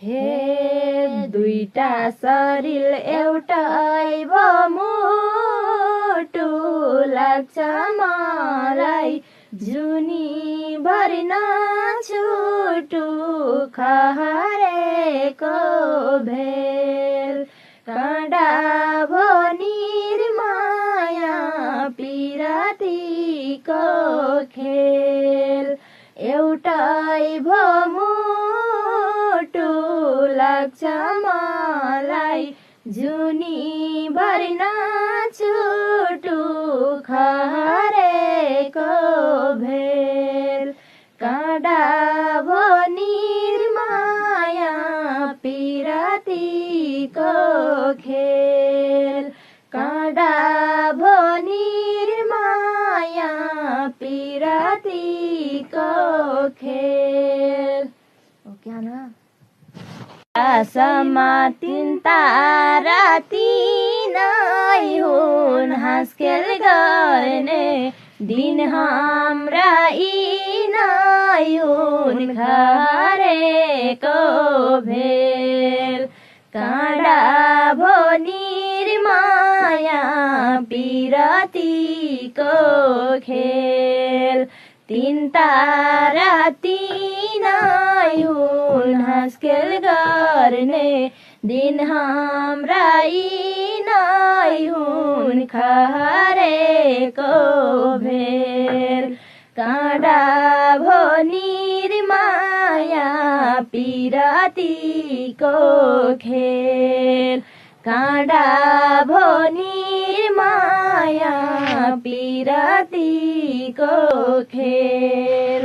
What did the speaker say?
हे दुईटा शरीर एउटै भो मुटु लाग्छ मलाई जुनी भरि नछुटु खहरेको भेल काँडा भो निर्माया पिरातीको खेल एउटै भो मुटु लाग्छ मलाई जुनी भरि नछुटु खहरेको भेल काँडा भो निर्माया पिरातीको खेल काँडा भो निर्माया पिरातीको खेल आसमा तीन तारा तीनै हुन् हाँसखेल गर्ने दिन हाम्रा यिनै हुन् खहरेको भेल काँडा भो निर्माया पिरातीको खेल तीन तारा तीनै हुन् हाँसखेल गर्ने दिन हाम्रा यिनै हुन् खहरेको भेल काँडा भो निर्माया पिरातीको खेल काँडा भो निर्माया पिरातीको खेल